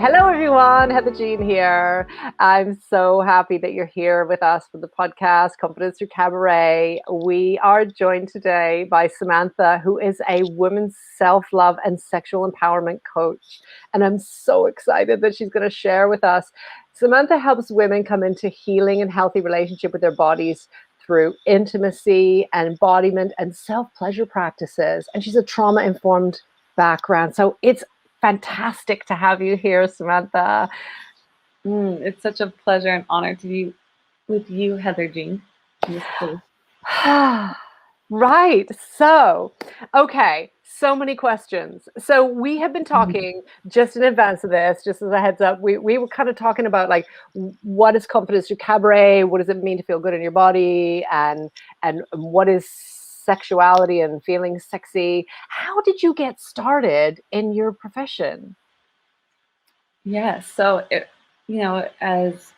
Hello, everyone. Heather Jean here. I'm so happy that you're here with us for the podcast, Confidence Through Cabaret. We are joined today by Samantha, who is a women's self-love and sexual empowerment coach. And I'm so excited that she's going to share with us. Samantha helps women come into healing and healthy relationship with their bodies through intimacy and embodiment and self-pleasure practices. And she's a trauma-informed background. So it's fantastic to have you here, Samantha. It's such a pleasure and honor to be with you, Heather Jean. Right. So, okay. So many questions. So we have been talking just in advance of this, just as a heads up. We were kind of talking about like what is confidence through cabaret? What does it mean to feel good in your body? And what is sexuality and feeling sexy? How did you get started in your profession? So as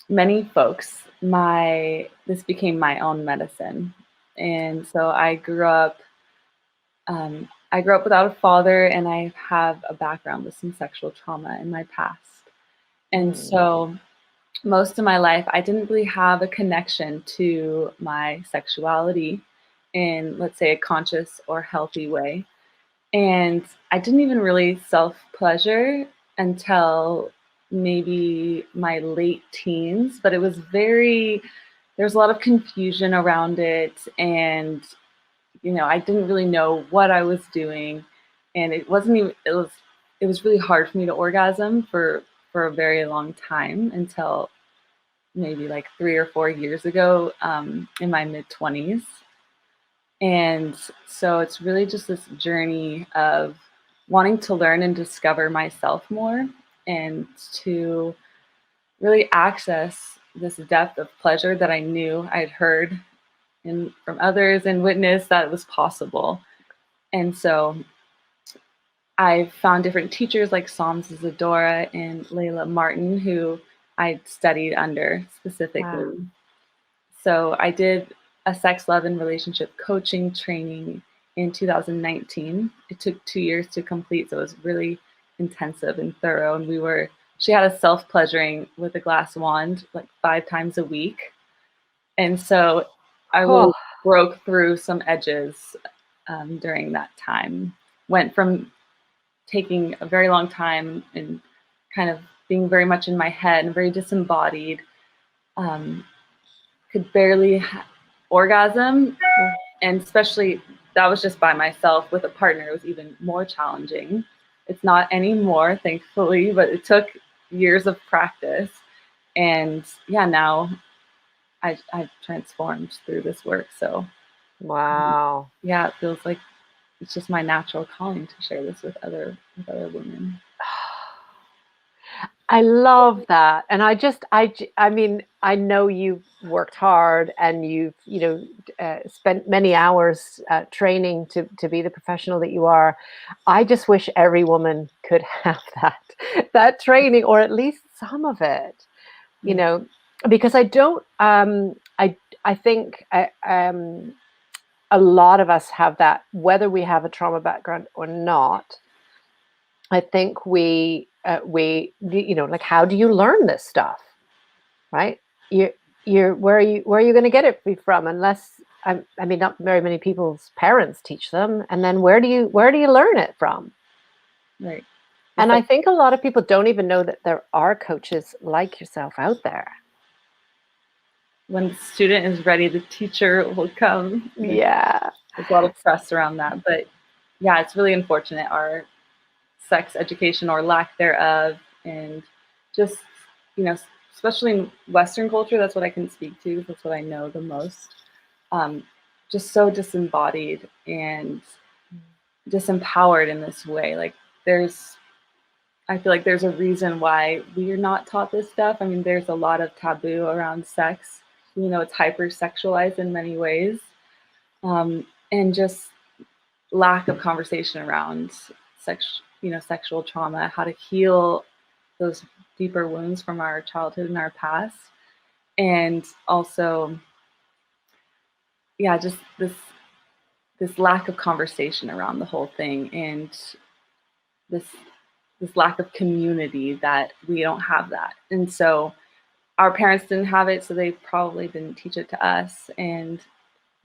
many folks, this became my own medicine, and so I grew up. I grew up without a father, and I have a background with some sexual trauma in my past, and so most of my life I didn't really have a connection to my sexuality in, let's say, a conscious or healthy way. And I didn't even really self-pleasure until maybe my late teens, but there's a lot of confusion around it. And, I didn't really know what I was doing. And it was really hard for me to orgasm for a very long time until maybe like 3 or 4 years ago, in my mid-20s. And so it's really just this journey of wanting to learn and discover myself more and to really access this depth of pleasure that I knew I'd heard from others and witnessed that it was possible. And so I found different teachers like Psalms Zadora and Layla Martin, who I studied under specifically. Wow. So I did a sex, love, and relationship coaching training in 2019. It took 2 years to complete, so it was really intensive and thorough. And she had us self-pleasuring with a glass wand like 5 times a week. And so I really broke through some edges during that time. Went from taking a very long time and kind of being very much in my head and very disembodied, could barely orgasm, and especially that was just by myself. With a partner, it was even more challenging. It's not anymore, thankfully, but it took years of practice. And now I've transformed through this work. So Wow. it feels like it's just my natural calling to share this with other women. I love that. And I mean, I know you've worked hard and you've, spent many hours training to be the professional that you are. I just wish every woman could have that training, or at least some of it, because I don't, I think a lot of us have that, whether we have a trauma background or not. I think we like, how do you learn this stuff, right? You're where are you going to get it from, unless I mean, not very many people's parents teach them, and then where do you learn it from? Right. And I think a lot of people don't even know that there are coaches like yourself out there. When the student is ready, the teacher will come. Yeah. There's a lot of press around that, but it's really unfortunate, our sex education or lack thereof, and just, especially in Western culture, that's what I can speak to, that's what I know the most, just so disembodied and disempowered in this way. Like I feel like there's a reason why we are not taught this stuff. I mean, there's a lot of taboo around sex. It's hyper-sexualized in many ways, and just lack of conversation around sexual trauma, how to heal those deeper wounds from our childhood and our past, and also, just this lack of conversation around the whole thing, and this this lack of community that we don't have that. And so our parents didn't have it, so they probably didn't teach it to us. And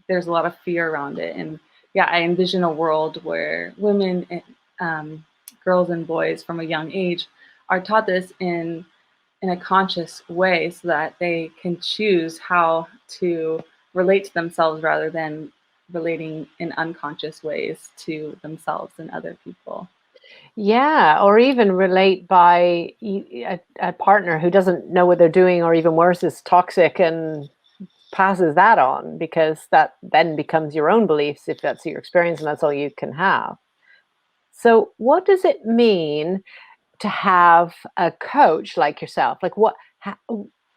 there's a lot of fear around it. And yeah, I envision a world where women, girls and boys from a young age are taught this in a conscious way so that they can choose how to relate to themselves rather than relating in unconscious ways to themselves and other people. Yeah, or even relate by a partner who doesn't know what they're doing, or even worse, is toxic and passes that on, because that then becomes your own beliefs if that's your experience and that's all you can have. So, what does it mean to have a coach like yourself? Like,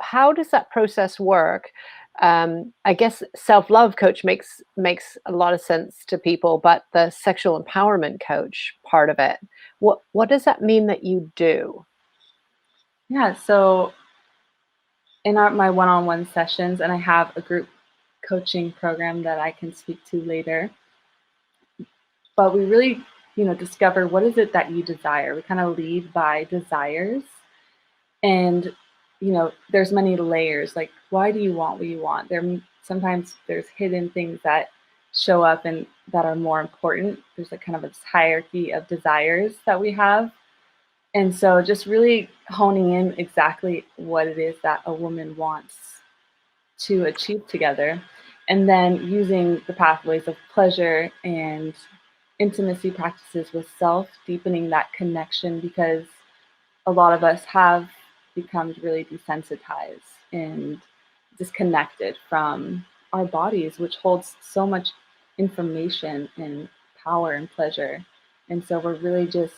how does that process work? I guess self-love coach makes a lot of sense to people, but the sexual empowerment coach part of it, what does that mean that you do? Yeah, so in my one-on-one sessions, and I have a group coaching program that I can speak to later, but we really, discover what is it that you desire. We kind of lead by desires. And there's many layers. Like, why do you want what you want? Sometimes there's hidden things that show up and that are more important. There's like kind of this hierarchy of desires that we have. And so just really honing in exactly what it is that a woman wants to achieve together, and then using the pathways of pleasure and intimacy practices with self, deepening that connection, because a lot of us have become really desensitized and disconnected from our bodies, which holds so much information and power and pleasure. And so we're really just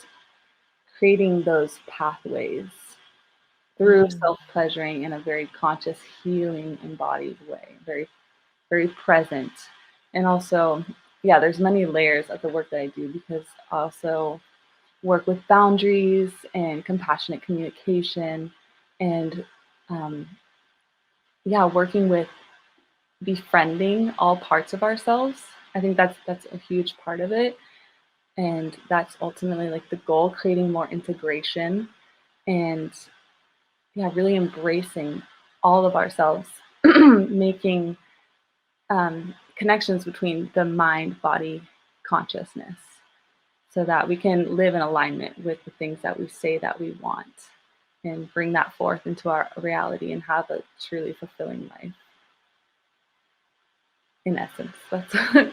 creating those pathways through Mm. self-pleasuring in a very conscious, healing, embodied way, very, very present. And also, yeah, there's many layers of the work that I do, because I also work with boundaries and compassionate communication, and um, yeah, working with befriending all parts of ourselves. I think that's a huge part of it, and that's ultimately like the goal: creating more integration, and yeah, really embracing all of ourselves, making connections between the mind, body, consciousness, so that we can live in alignment with the things that we say that we want, and bring that forth into our reality and have a truly fulfilling life. In essence, that's what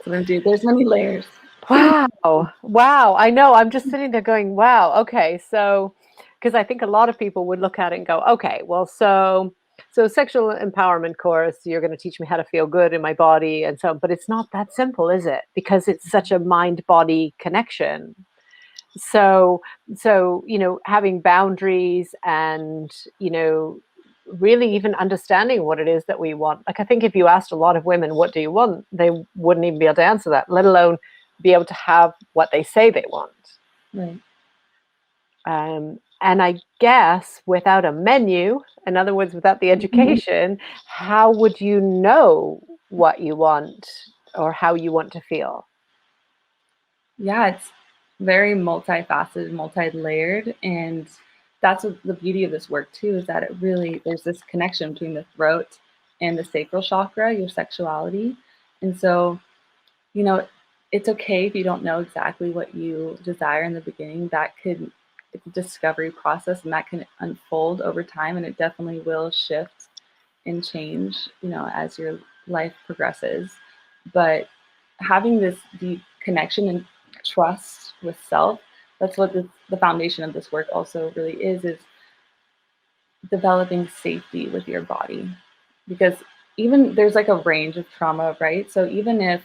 I'm doing. There's many layers. Wow. Wow. I know. I'm just sitting there going, wow. Okay. So, because I think a lot of people would look at it and go, okay, well, so sexual empowerment course, you're going to teach me how to feel good in my body and so, but it's not that simple, is it? Because it's such a mind body connection. So, having boundaries and, really even understanding what it is that we want. Like, I think if you asked a lot of women, what do you want? They wouldn't even be able to answer that, let alone be able to have what they say they want. Right. And I guess without a menu, in other words, without the education, how would you know what you want or how you want to feel? Yeah, it's very multifaceted, multi-layered, and that's what the beauty of this work too, is that it really, there's this connection between the throat and the sacral chakra, your sexuality. And so, you know, it's okay if you don't know exactly what you desire in the beginning. It's a discovery process, and that can unfold over time, and it definitely will shift and change, as your life progresses. But having this deep connection and trust with self, that's what the foundation of this work also really is developing safety with your body. Because even there's like a range of trauma, right? So even if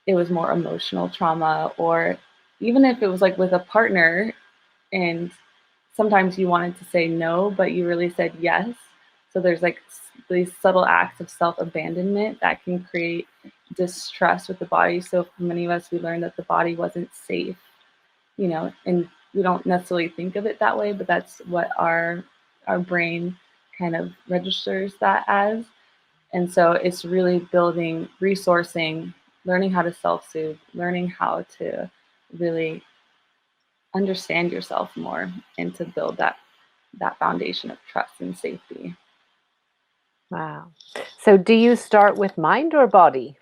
it was more emotional trauma, or even if it was like with a partner, and sometimes you wanted to say no, but you really said yes. So there's like these subtle acts of self-abandonment that can create distrust with the body. So for many of us, we learned that the body wasn't safe, and we don't necessarily think of it that way, but that's what our brain kind of registers that as. And so it's really building, resourcing, learning how to self-soothe, learning how to really understand yourself more and to build that foundation of trust and safety. Wow. So do you start with mind or body?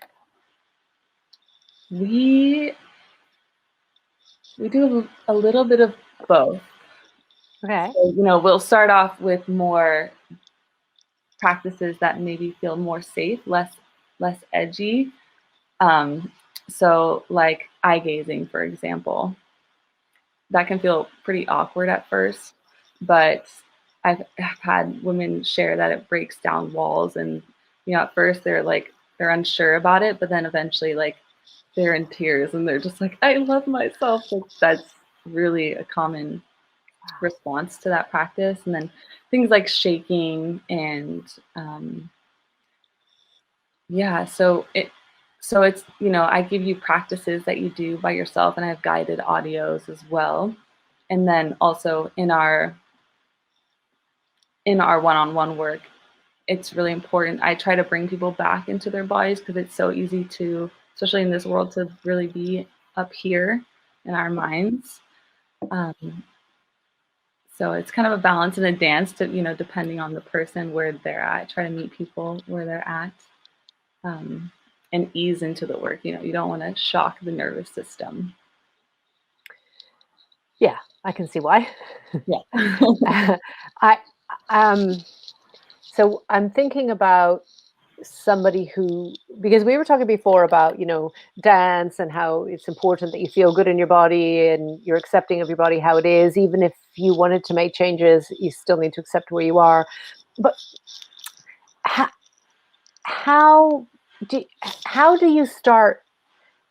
We do a little bit of both. Okay. So, we'll start off with more practices that maybe feel more safe, less edgy. So like eye gazing, for example, that can feel pretty awkward at first, but I've had women share that it breaks down walls, and at first they're unsure about it, but then eventually like they're in tears and they're just like, I love myself. Like, that's really a common response to that practice. And then things like shaking and yeah, so it's, I give you practices that you do by yourself, and I have guided audios as well. And then also in our one-on-one work, it's really important. I try to bring people back into their bodies because it's so easy to, especially in this world, to really be up here in our minds. So it's kind of a balance and a dance to, depending on the person where they're at. I try to meet people where they're at. And ease into the work. You don't want to shock the nervous system. Yeah, I can see why. Yeah. I so I'm thinking about somebody who, because we were talking before about, dance and how it's important that you feel good in your body and you're accepting of your body how it is. Even if you wanted to make changes, you still need to accept where you are. But how, how how do you start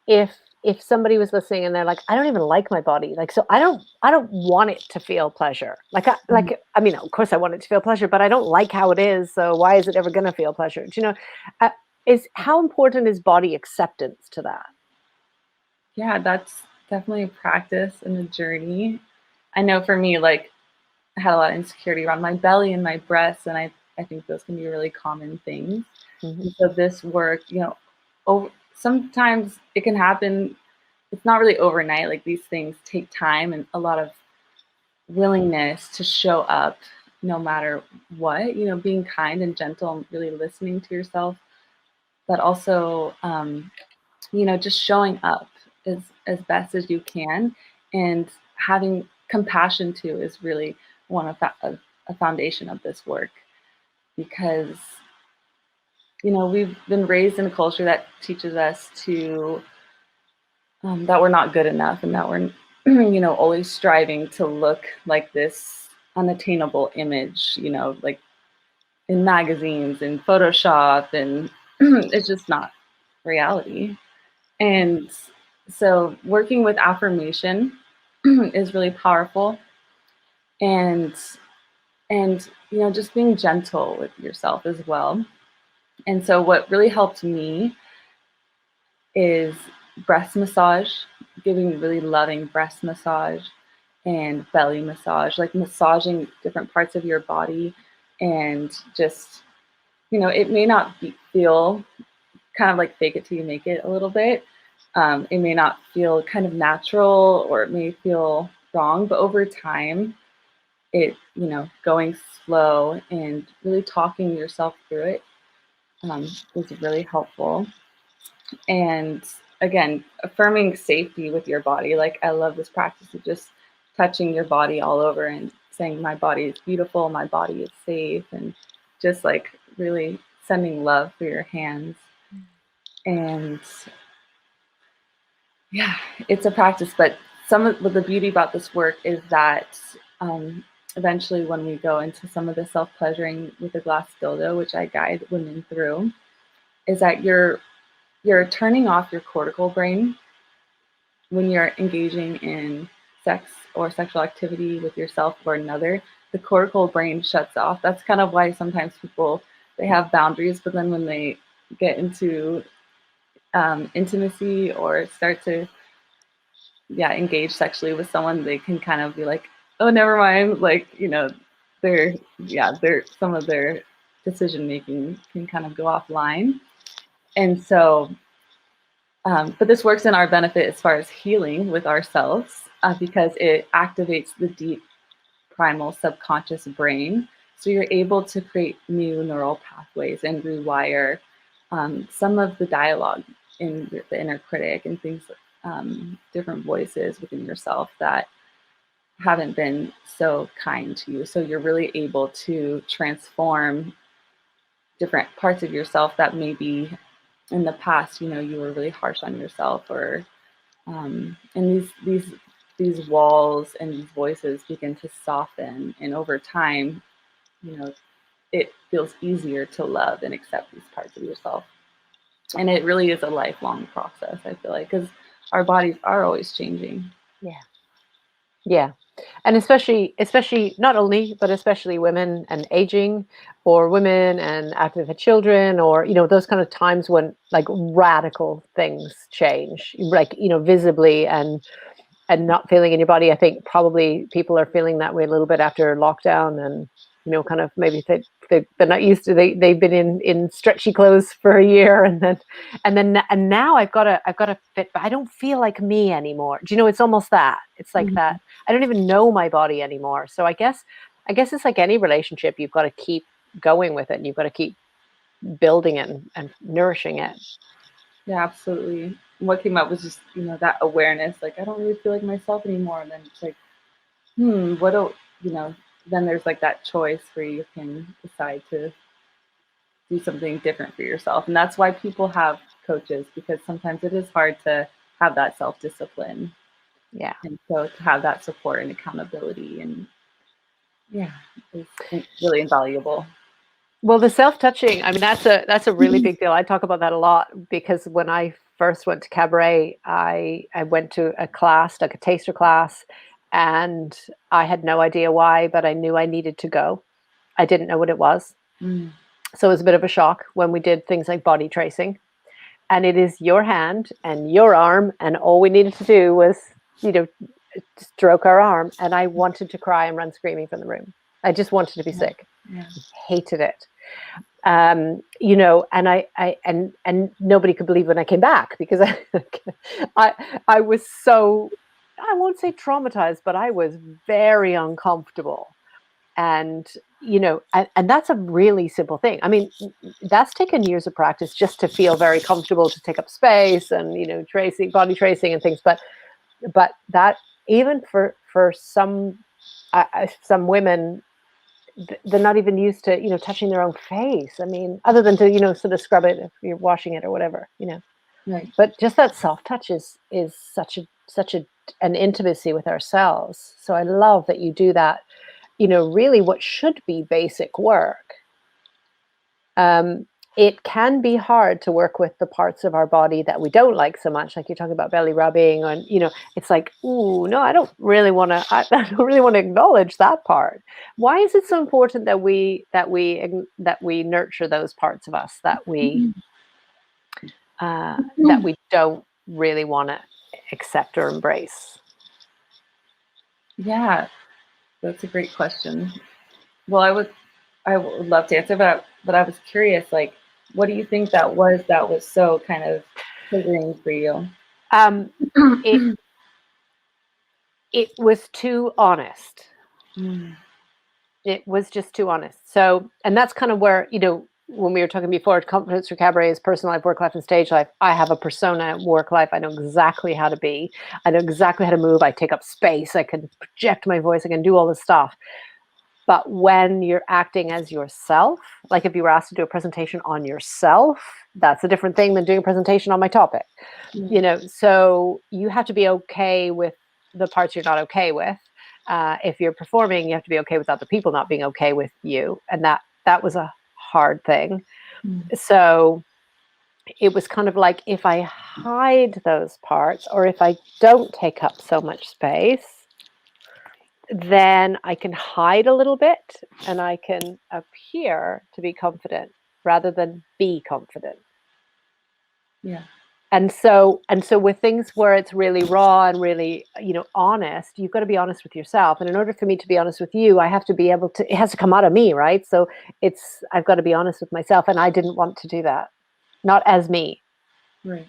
if somebody was listening and they're like, I don't even like my body, like, so I don't want it to feel pleasure, I mean, of course I want it to feel pleasure, but I don't like how it is, so why is it ever going to feel pleasure? Uh, is how important is body acceptance to that? Yeah, that's definitely a practice and a journey. I know for me, like, I had a lot of insecurity around my belly and my breasts, and I think those can be really common things. Mm-hmm. And so this work, sometimes it can happen. It's not really overnight. Like, these things take time and a lot of willingness to show up no matter what, being kind and gentle and really listening to yourself, but also, just showing up as best as you can, and having compassion too is really one of a foundation of this work, because, we've been raised in a culture that teaches us to that we're not good enough, and that we're always striving to look like this unattainable image, like in magazines and Photoshop, and it's just not reality. And so working with affirmation is really powerful, and just being gentle with yourself as well. And so what really helped me is breast massage, giving really loving breast massage and belly massage, like massaging different parts of your body, and just, it may not feel kind of like fake it till you make it a little bit. It may not feel kind of natural, or it may feel wrong, but over time, it, going slow and really talking yourself through it is really helpful. And again, affirming safety with your body. Like, I love this practice of just touching your body all over and saying, my body is beautiful, my body is safe, and just like really sending love through your hands. And yeah, it's a practice, but some of the beauty about this work is that eventually, when we go into some of the self-pleasuring with a glass dildo, which I guide women through, is that you're turning off your cortical brain when you're engaging in sex or sexual activity with yourself or another. The cortical brain shuts off. That's kind of why sometimes people, they have boundaries, but then when they get into intimacy or start to engage sexually with someone, they can kind of be like, oh, never mind, like, they're some of their decision making can kind of go offline. And so but this works in our benefit as far as healing with ourselves, because it activates the deep primal subconscious brain. So you're able to create new neural pathways and rewire some of the dialogue in the inner critic and things, different voices within yourself that haven't been so kind to you. So you're really able to transform different parts of yourself that maybe in the past, you were really harsh on yourself, or and these walls and these voices begin to soften, and over time, you know, it feels easier to love and accept these parts of yourself. And it really is a lifelong process, I feel like, because our bodies are always changing. Yeah. Yeah. And especially not only, but especially women and aging, or women and after they've had children, or, those kind of times when like radical things change, like, visibly, and not feeling in your body. I think probably people are feeling that way a little bit after lockdown, and kind of maybe they're not used to, they've been in stretchy clothes for a year, and now I've got to fit, but I don't feel like me anymore. Do you know? It's almost that. It's like that. I don't even know my body anymore. So I guess it's like any relationship. You've got to keep going with it, and you've got to keep building it and nourishing it. Yeah, absolutely. What came up was just, that awareness, like, I don't really feel like myself anymore. And then it's like, what do, then there's like that choice where you can decide to do something different for yourself. And that's why people have coaches, because sometimes it is hard to have that self-discipline. Yeah. And so to have that support and accountability, and yeah, it's really invaluable. Well, the self-touching, I mean, that's a really big deal. I talk about that a lot, because when I first went to Cabaret, I went to a class, like a taster class, and I had no idea why, but I knew I needed to go. I didn't know what it was. So it was a bit of a shock when we did things like body tracing. And it is your hand and your arm, and all we needed to do was, stroke our arm. And I wanted to cry and run screaming from the room. I just wanted to be sick. Yeah. Hated it. And and nobody could believe when I came back, because I was so, I won't say traumatized, but I was very uncomfortable. And and that's a really simple thing. I mean, that's taken years of practice just to feel very comfortable to take up space, and tracing, body tracing and things. But that, even for some women, they're not even used to touching their own face. I mean, other than to sort of scrub it if you're washing it or whatever. Right. But just that soft touch is such an intimacy with ourselves. So I love that you do that. Really, what should be basic work. It can be hard to work with the parts of our body that we don't like so much, like you're talking about belly rubbing, and it's like, ooh, no, I don't really want to. I don't really want to acknowledge that part. Why is it so important that we nurture those parts of us that we don't really want to accept or embrace? Yeah, that's a great question. Well, I would love to answer, but I was curious, like, what do you think that was so kind of triggering for you? It was too honest. It was just too honest. So, and that's kind of where, when we were talking before, Confidence for Cabaret is personal life, work life, and stage life. I have a persona at work life. I know exactly how to be. I know exactly how to move. I take up space. I can project my voice. I can do all this stuff. But when you're acting as yourself, like if you were asked to do a presentation on yourself, that's a different thing than doing a presentation on my topic. So you have to be okay with the parts you're not okay with. If you're performing, you have to be okay with other people not being okay with you. And that was a hard thing. So it was kind of like, if I hide those parts, or if I don't take up so much space, then I can hide a little bit, and I can appear to be confident rather than be confident. Yeah. And so with things where it's really raw and really, honest, you've got to be honest with yourself. And in order for me to be honest with you, I have to be able to, it has to come out of me, right? So I've got to be honest with myself, and I didn't want to do that. Not as me. Right.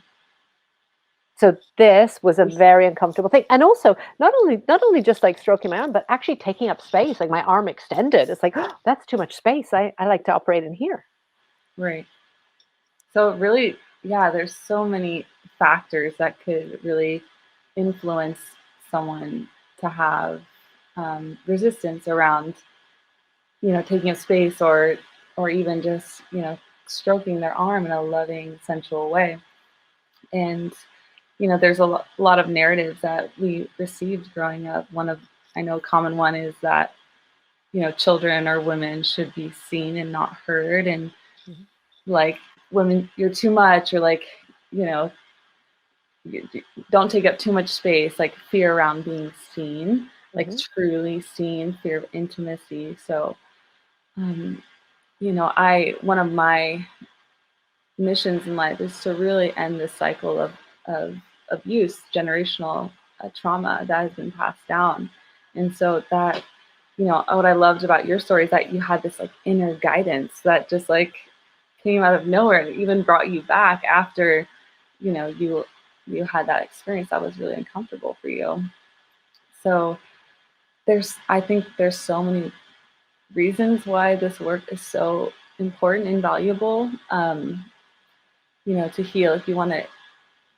So this was a very uncomfortable thing. And also not only just like stroking my arm, but actually taking up space, like my arm extended. It's like, oh, that's too much space. I like to operate in here. Right. So really, yeah, there's so many factors that could really influence someone to have resistance around, taking up space or even just, stroking their arm in a loving, sensual way. And there's a lot of narratives that we received growing up. One of I know a common one is that children or women should be seen and not heard, and Mhm. like women, you're too much, or like you know don't take up too much space, like fear around being seen, like Mhm. truly seen, fear of intimacy. So um, I one of my missions in life is to really end this cycle of abuse, generational trauma that has been passed down. And so that, what I loved about your story is that you had this like inner guidance that just like came out of nowhere and even brought you back after, you had that experience that was really uncomfortable for you. So I think there's so many reasons why this work is so important and valuable. To heal, if you want to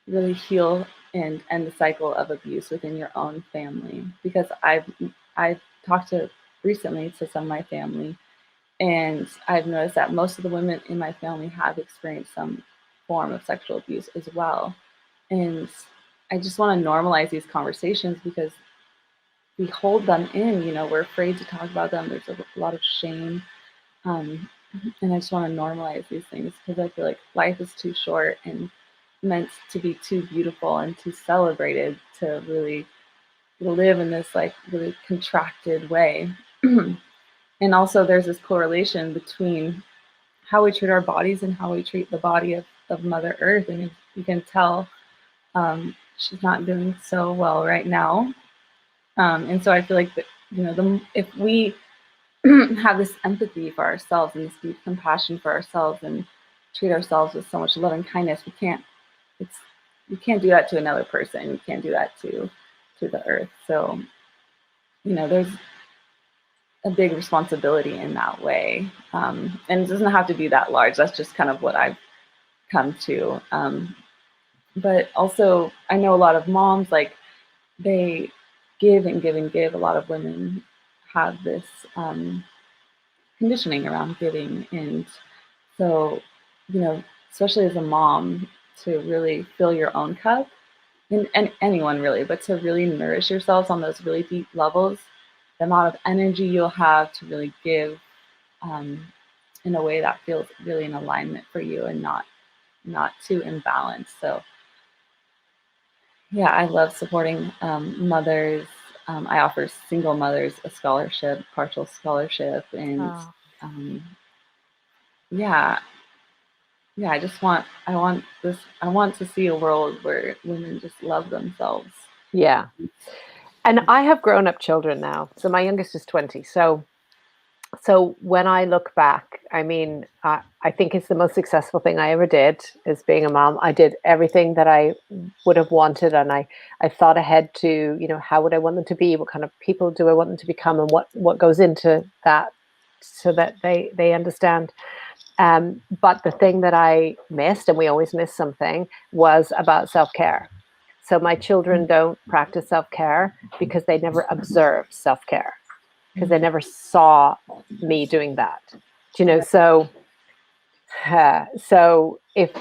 really heal and end the cycle of abuse within your own family. Because I've talked to recently to some of my family, and I've noticed that most of the women in my family have experienced some form of sexual abuse as well. And I just want to normalize these conversations because we hold them in, we're afraid to talk about them. There's a lot of shame. Um, and I just want to normalize these things because I feel like life is too short and meant to be too beautiful and too celebrated to really live in this like really contracted way. And also there's this correlation between how we treat our bodies and how we treat the body of Mother Earth. And you can tell she's not doing so well right now. And so I feel like that, if we have this empathy for ourselves and this deep compassion for ourselves and treat ourselves with so much love and kindness, it's you can't do that to another person. You can't do that to the earth. So, there's a big responsibility in that way. And it doesn't have to be that large. That's just kind of what I've come to. But also I know a lot of moms, like they give and give and give. A lot of women have this conditioning around giving. And so, especially as a mom, to really fill your own cup, and anyone really, but to really nourish yourselves on those really deep levels, the amount of energy you'll have to really give um, in a way that feels really in alignment for you and not too imbalanced. So yeah, I love supporting mothers. I offer single mothers a scholarship, partial scholarship, and Oh, um, yeah, yeah. I want to see a world where women just love themselves. yeah. And I have grown up children now. So my youngest is 20. So when I look back, I mean, I think it's the most successful thing I ever did is being a mom. I did everything that I would have wanted, and I thought ahead to, how would I want them to be, what kind of people do I want them to become, and what goes into that, so that they understand. But the thing that I missed, and we always miss something, was about self-care. So my children don't practice self-care because they never observed self-care, because they never saw me doing that. So if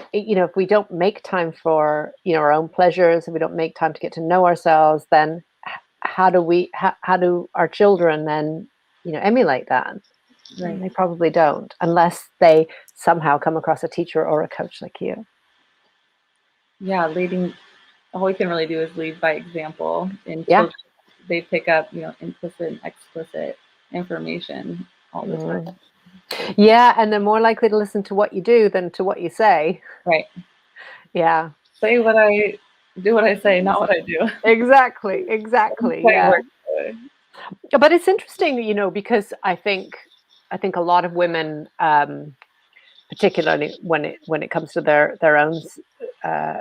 we don't make time for our own pleasures, if we don't make time to get to know ourselves, then how do our children then emulate that? Right. They probably don't, unless they somehow come across a teacher or a coach like you. Yeah, leading. All we can really do is lead by example. And Yeah. children, they pick up, implicit and explicit information all the time. Mm. Yeah, and they're more likely to listen to what you do than to what you say. Right. Yeah. Say what I do, what I say, not what I do. Exactly. Quite Yeah. work that way. But it's interesting, because I think a lot of women, particularly when it comes to their own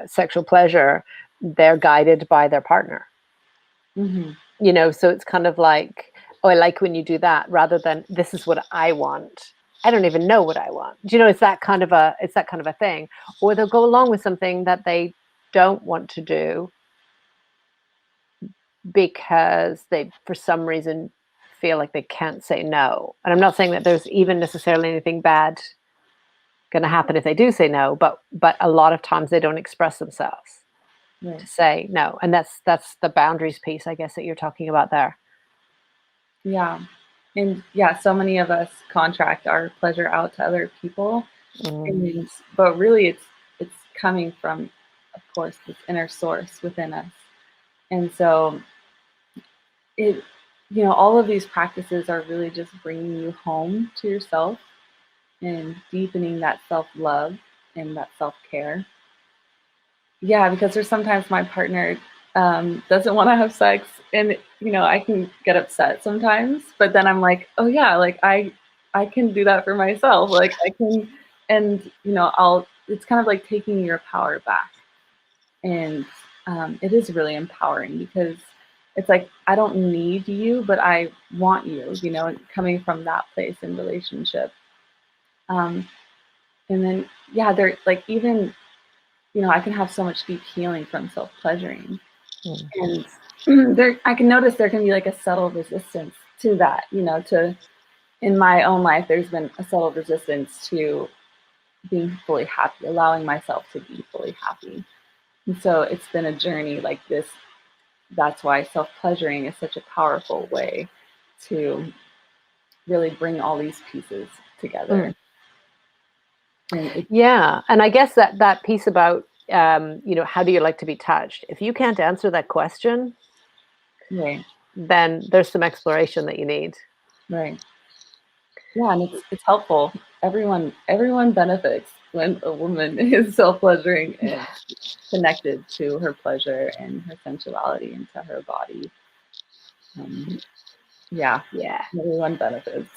sexual pleasure, they're guided by their partner. Mm-hmm. So it's kind of like, oh, I like when you do that, rather than this is what I want. I don't even know what I want. It's that kind of a thing. Or they'll go along with something that they don't want to do because they, for some reason, feel like they can't say no. And I'm not saying that there's even necessarily anything bad going to happen if they do say no, but a lot of times they don't express themselves to Right. say no. And that's the boundaries piece, I guess, that you're talking about there. Yeah. And yeah, so many of us contract our pleasure out to other people. But really it's coming from, of course, this inner source within us. And so it, all of these practices are really just bringing you home to yourself and deepening that self-love and that self-care. Yeah, because there's sometimes my partner doesn't want to have sex, and I can get upset sometimes. But then I'm like, oh yeah, like I can do that for myself. Like I can, and I'll. It's kind of like taking your power back, and it is really empowering because it's like I don't need you, but I want you. Coming from that place in relationship, and then yeah, they're like even I can have so much deep healing from self-pleasuring. And I can notice there can be like a subtle resistance to that, in my own life, there's been a subtle resistance to being fully happy, allowing myself to be fully happy. And so it's been a journey like this. That's why self-pleasuring is such a powerful way to really bring all these pieces together. Yeah. And I guess that piece about, how do you like to be touched? If you can't answer that question, right. then there's some exploration that you need. Right. Yeah, and it's helpful. Everyone benefits when a woman is self-pleasuring and connected to her pleasure and her sensuality and to her body. Yeah, everyone benefits.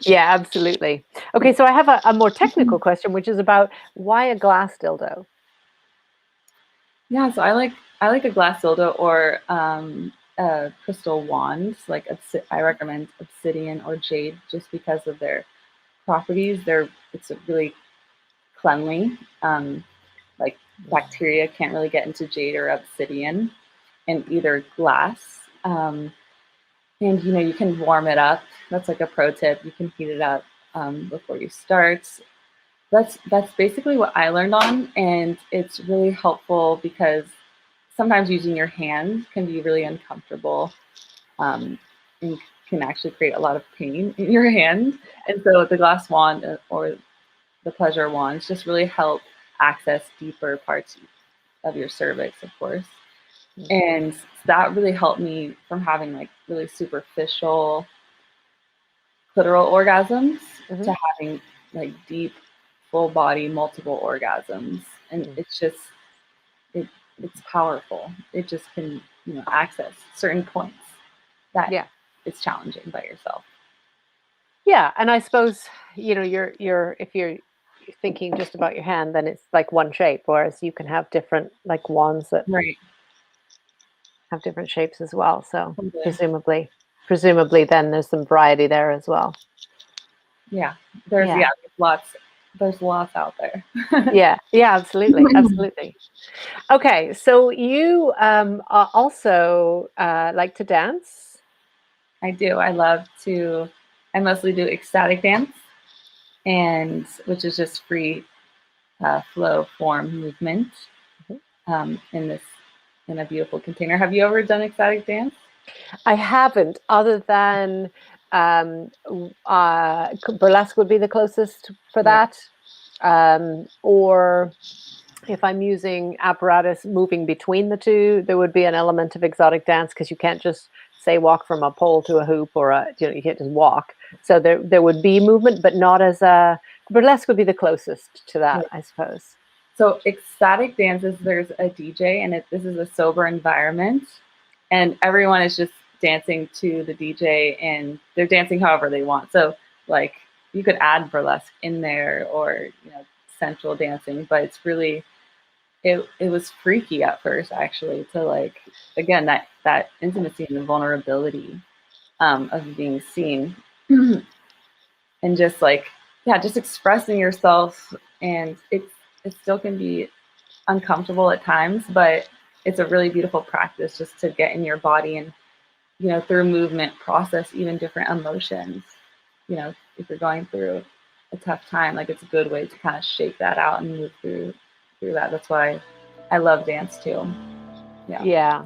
Yeah, absolutely. Okay, so I have a more technical question, which is about why a glass dildo? Yeah, so I like a glass dildo or a crystal wand. Like I recommend obsidian or jade just because of their properties. It's a really cleanly. Like bacteria can't really get into jade or obsidian, and either glass. And you can warm it up. That's like a pro tip. You can heat it up before you start. That's basically what I learned on, and it's really helpful because sometimes using your hand can be really uncomfortable, and can actually create a lot of pain in your hand. And so the glass wand or the pleasure wands just really help access deeper parts of your cervix, of course. And that really helped me from having like really superficial clitoral orgasms to having like deep, full body, multiple orgasms. And it's powerful. It just can, access certain points that it's challenging by yourself. Yeah, and I suppose you're if you're thinking just about your hand, then it's like one shape, whereas you can have different like wands that Right. have different shapes as well. So Okay. presumably, then there's some variety there as well. Yeah, there's lots out there. Yeah, absolutely. Okay, so you also like to dance? I do. I mostly do ecstatic dance, and which is just free flow form movement in a beautiful container. Have you ever done ecstatic dance? I haven't, other than burlesque would be the closest for Right. that. Or if I'm using apparatus moving between the two, there would be an element of exotic dance because you can't just say walk from a pole to a hoop or you can't just walk. So there would be movement, but not as a burlesque would be the closest to that, I suppose. So ecstatic dances, there's a DJ, and this is a sober environment, and everyone is just dancing to the DJ, and they're dancing however they want. So like you could add burlesque in there or sensual dancing, but it's really it was freaky at first, actually, to like, again, that intimacy and the vulnerability of being seen. And just like, yeah, just expressing yourself. And it still can be uncomfortable at times, but it's a really beautiful practice just to get in your body and, through movement, process even different emotions. If you're going through a tough time, like, it's a good way to kind of shake that out and move through that. That's why I love dance too. Yeah. Yeah.